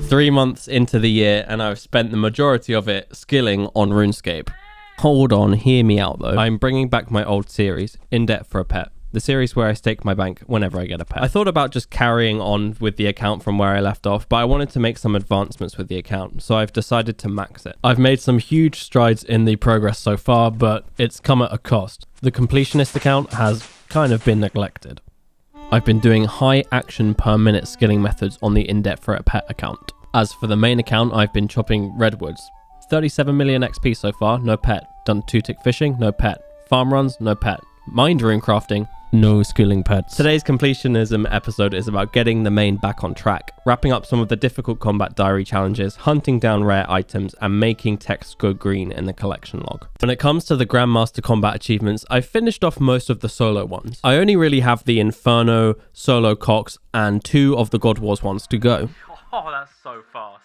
3 months into the year, and I've spent the majority of it skilling on RuneScape. Hold on, hear me out though. I'm bringing back my old series, In Debt for a Pet. The series where I stake my bank whenever I get a pet. I thought about just carrying on with the account from where I left off, but I wanted to make some advancements with the account, so I've decided to max it. I've made some huge strides in the progress so far, but it's come at a cost. The completionist account has kind of been neglected. I've been doing high action per minute skilling methods on the In Debt for a Pet account. As for the main account, I've been chopping redwoods. 37 million XP so far, no pet. Done 2-tick fishing, no pet. Farm runs, no pet. Mind rune crafting, no skilling pets. Today's completionism episode is about getting the main back on track, wrapping up some of the difficult combat diary challenges, hunting down rare items, and making text go green in the collection log. When it comes to the Grandmaster combat achievements, I've finished off most of the solo ones. I only really have the Inferno, Solo Cox, and 2 of the God Wars ones to go. Oh, that's so fast.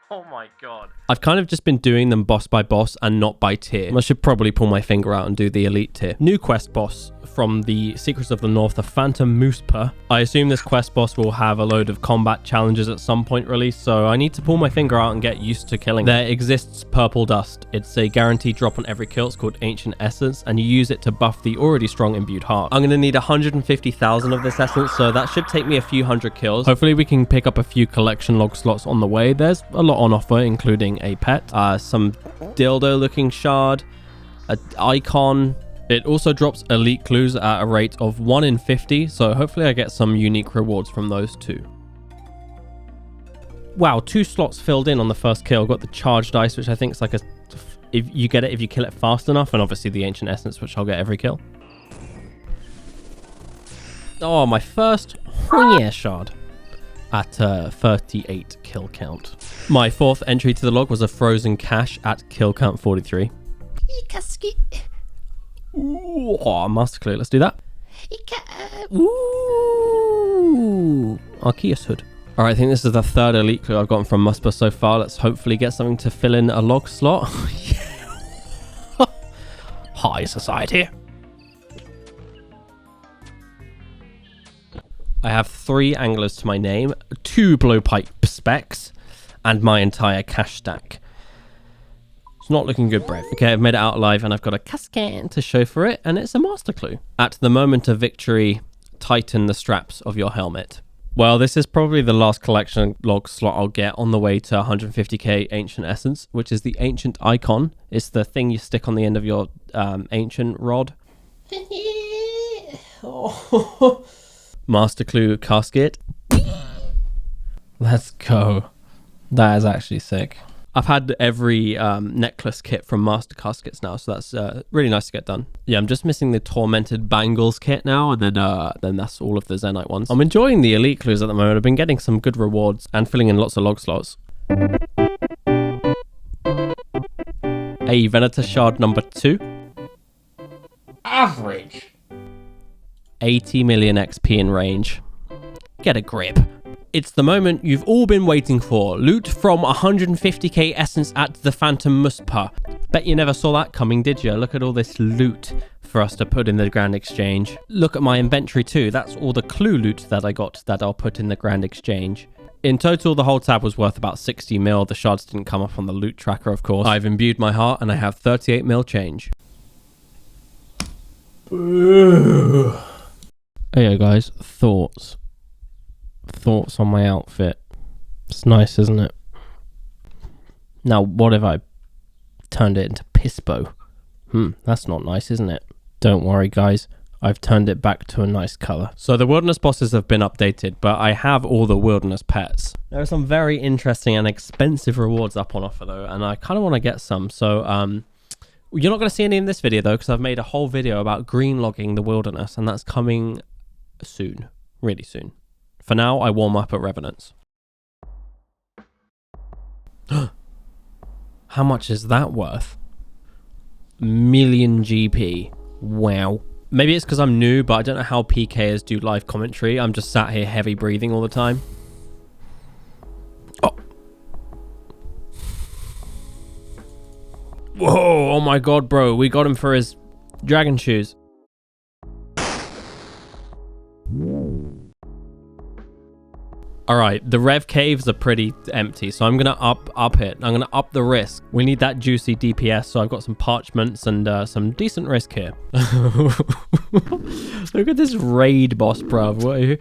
Oh my god. I've kind of just been doing them boss by boss and not by tier. I should probably pull my finger out and do the elite tier. New quest boss from the Secrets of the North, the Phantom Muspah. I assume this quest boss will have a load of combat challenges at some point released, so I need to pull my finger out and get used to killing. There exists Purple Dust. It's a guaranteed drop on every kill. It's called Ancient Essence, and you use it to buff the already strong Imbued Heart. I'm going to need 150,000 of this essence, so that should take me a few hundred kills. Hopefully we can pick up a few collection log slots on the way. There's a lot on offer, including a pet, some dildo looking shard, an icon. It also drops elite clues at a rate of 1 in 50, so hopefully I get some unique rewards from those too. Wow, 2 slots filled in on the first kill. Got the charged ice, which I think is like if you get it if you kill it fast enough, and obviously the ancient essence, which I'll get every kill. Oh, my first shard at 38 kill count. My 4th entry to the log was a frozen cache at kill count 43. Ooh, master clue. Let's do that. Ooh, Arceus Hood. All right, I think this is the 3rd elite clue I've gotten from Muspah so far. Let's hopefully get something to fill in a log slot. High society. I have 3 anglers to my name, 2 blowpipe specs, and my entire cash stack. It's not looking good, Brev. Okay, I've made it out alive, and I've got a cascan to show for it, and it's a master clue. At the moment of victory, tighten the straps of your helmet. Well, this is probably the last collection log slot I'll get on the way to 150k Ancient Essence, which is the Ancient Icon. It's the thing you stick on the end of your Ancient Rod. Master clue casket. Let's go. That is actually sick. I've had every necklace kit from Master Caskets now, so that's really nice to get done. Yeah, I'm just missing the Tormented Bangles kit now, and then that's all of the Zenite ones. I'm enjoying the elite clues at the moment. I've been getting some good rewards and filling in lots of log slots. A Venator Shard number 2. Average. 80 million XP in range. Get a grip. It's the moment you've all been waiting for. Loot from 150k essence at the Phantom Muspah. Bet you never saw that coming, did you? Look at all this loot for us to put in the Grand Exchange. Look at my inventory too. That's all the clue loot that I got that I'll put in the Grand Exchange. In total, the whole tab was worth about 60 mil. The shards didn't come up on the loot tracker, of course. I've imbued my heart and I have 38 mil change. Boo. Hey guys, thoughts on my outfit. It's nice, isn't it? Now, what if I turned it into Pispo? That's not nice, isn't it? Don't worry, guys. I've turned it back to a nice color. So the wilderness bosses have been updated, but I have all the wilderness pets. There are some very interesting and expensive rewards up on offer though, and I kind of want to get some. So you're not going to see any in this video though, because I've made a whole video about green logging the wilderness, and that's coming soon, really soon. For now, I warm up at Revenants. How much is that worth? Million GP. Wow. Maybe it's because I'm new, but I don't know how PKers do live commentary. I'm just sat here heavy breathing all the time. Oh. Whoa, oh my god, bro. We got him for his dragon shoes. Alright, the Rev caves are pretty empty, so I'm going to up it. I'm going to up the risk. We need that juicy DPS, so I've got some parchments and some decent risk here. Look at this raid boss, bruv.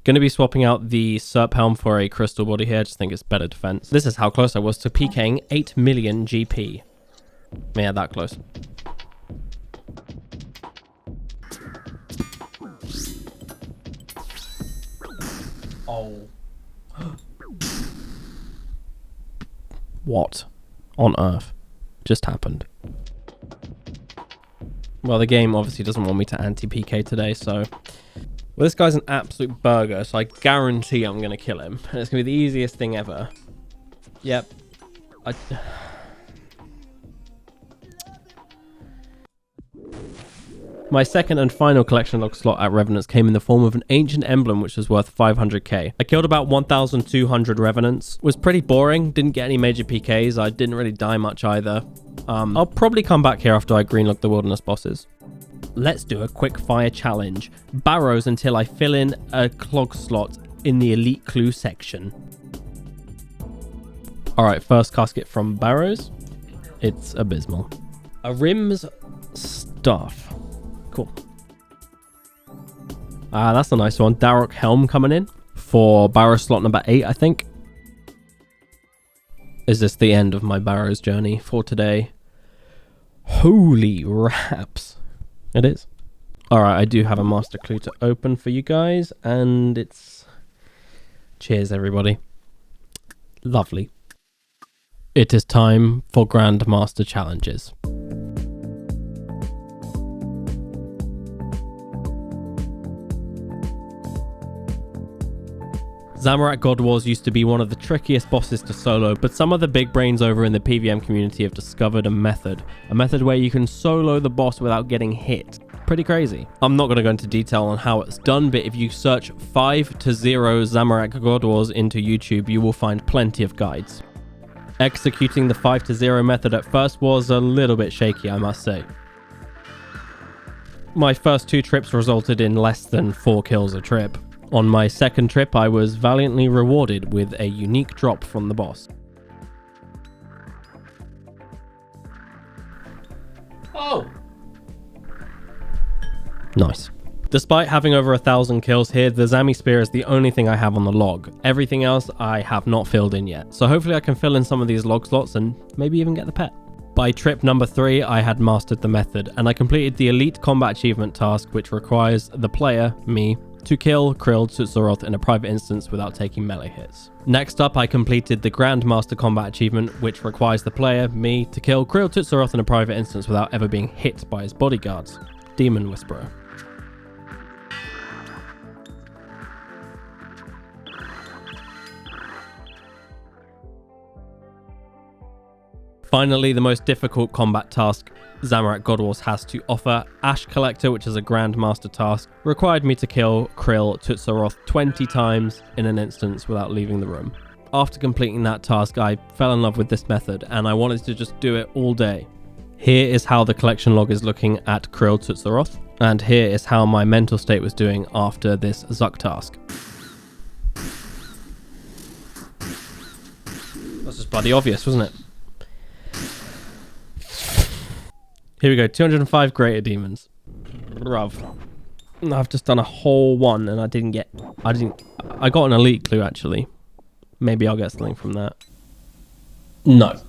Gonna be swapping out the Serp Helm for a crystal body here. I just think it's better defense. This is how close I was to PKing 8 million GP. Yeah, that close. Oh. What on earth just happened? Well, the game obviously doesn't want me to anti-PK today, so... Well, this guy's an absolute burger, so I guarantee I'm going to kill him. And it's going to be the easiest thing ever. Yep. My second and final collection log slot at Revenants came in the form of an ancient emblem which was worth 500k. I killed about 1,200 Revenants. Was pretty boring, didn't get any major PKs, I didn't really die much either. I'll probably come back here after I greenlog the wilderness bosses. Let's do a quick fire challenge. Barrows until I fill in a clog slot in the elite clue section. Alright, first casket from Barrows. It's abysmal. A Rim's Staff. Cool. That's a nice one. Zamorak Helm coming in for Barrow slot number 8, I think. Is this the end of my Barrows journey for today? Holy raps. It is. Alright, I do have a master clue to open for you guys, and it's... Cheers, everybody. Lovely. It is time for Grandmaster challenges. Zamorak God Wars used to be one of the trickiest bosses to solo, but some of the big brains over in the PVM community have discovered a method where you can solo the boss without getting hit. Pretty crazy. I'm not going to go into detail on how it's done, but if you search 5-0 Zamorak God Wars into YouTube, you will find plenty of guides. Executing the 5-0 method at first was a little bit shaky, I must say. My first 2 trips resulted in less than 4 kills a trip. On my second trip, I was valiantly rewarded with a unique drop from the boss. Oh! Nice. Despite having over 1,000 kills here, the Zami Spear is the only thing I have on the log. Everything else I have not filled in yet. So hopefully I can fill in some of these log slots and maybe even get the pet. By trip number 3, I had mastered the method, and I completed the Elite Combat Achievement task, which requires the player, me, to kill Krill Tutsaroth in a private instance without taking melee hits. Next up, I completed the Grandmaster Combat Achievement, which requires the player, me, to kill Krill Tutsaroth in a private instance without ever being hit by his bodyguards. Demon Whisperer. Finally, the most difficult combat task Zamorak God Wars has to offer, Ash Collector, which is a Grandmaster task, required me to kill Krill Tutsaroth 20 times in an instance without leaving the room. After completing that task, I fell in love with this method and I wanted to just do it all day. Here is how the collection log is looking at Krill Tutsaroth, and here is how my mental state was doing after this Zuck task. That's just bloody obvious, wasn't it? Here we go, 205 Greater Demons. Bruv. I've just done a whole one and I got an elite clue actually. Maybe I'll get something from that. No.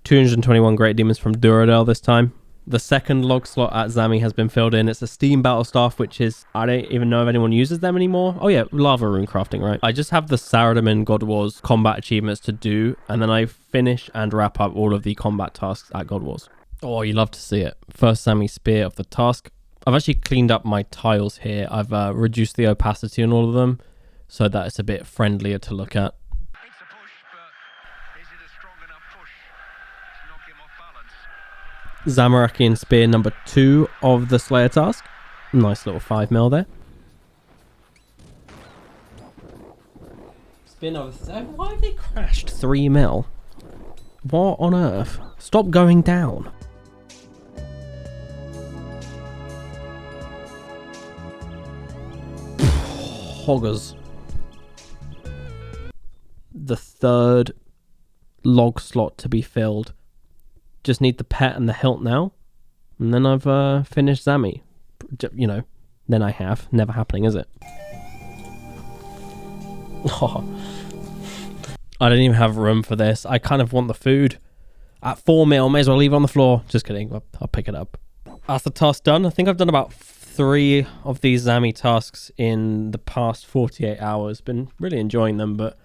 221 Great Demons from Duradel this time. The second log slot at Zami has been filled in. It's a steam battle staff, which is, I don't even know if anyone uses them anymore. Oh yeah, lava rune crafting, right? I just have the Saradomin God Wars combat achievements to do, and then I finish and wrap up all of the combat tasks at God Wars. Oh, you love to see it. First Zami spear of the task. I've actually cleaned up my tiles here. I've reduced the opacity on all of them so that it's a bit friendlier to look at. It's a push, but is it a strong enough push to knock him off balance? Zamorakian spear number 2 of the Slayer task. Nice little 5 mil there. Spear number 7. Why have they crashed 3 mil? What on earth? Stop going down. Hoggers. The third log slot to be filled. Just need the pet and the hilt now, and then I've finished Zami. You know, then I have. Never happening, is it? Oh. I don't even have room for this. I kind of want the food. At 4 mil, may as well leave it on the floor. Just kidding. I'll pick it up. That's the task done. I think I've done about 3 of these Zami tasks in the past 48 hours. Been really enjoying them, but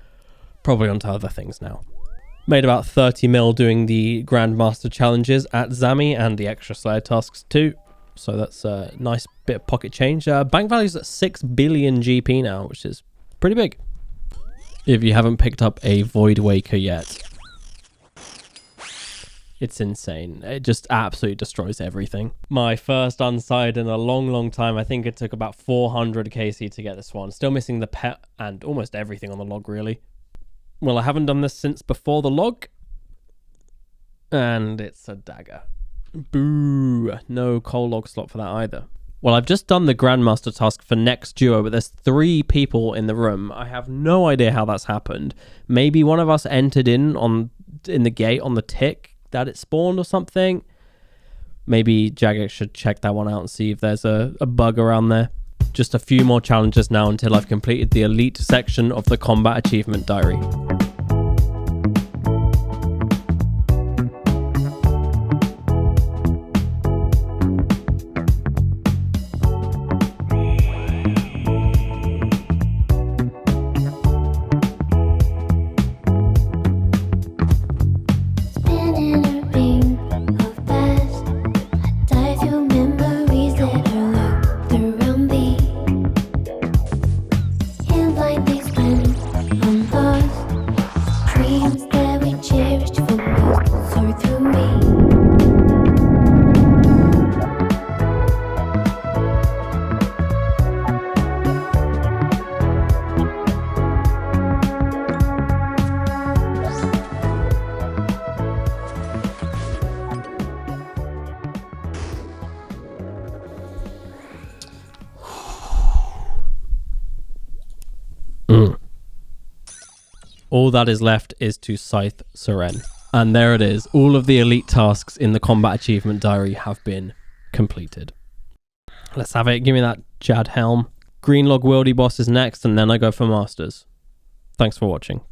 probably onto other things now. Made about 30 mil doing the Grandmaster challenges at Zami and the extra Slayer tasks too. So that's a nice bit of pocket change. Bank value's at 6 billion GP now, which is pretty big. If you haven't picked up a Void Waker yet, it's insane. It just absolutely destroys everything. My first unside in a long time. I think it took about 400 KC to get this one. Still missing the pet and almost everything on the log, really. Well, I haven't done this since before the log. And it's a dagger. Boo. No coal log slot for that either. Well, I've just done the Grandmaster task for next duo, but there's 3 people in the room. I have no idea how that's happened. Maybe one of us entered in the gate on the tick that it spawned or something. Maybe Jagex should check that one out and see if there's a bug around there. Just a few more challenges now until I've completed the elite section of the combat achievement diary. All that is left is to scythe Seren. And there it is. All of the elite tasks in the combat achievement diary have been completed. Let's have it. Give me that Jad helm. Green log wieldy boss is next, and then I go for masters. Thanks for watching.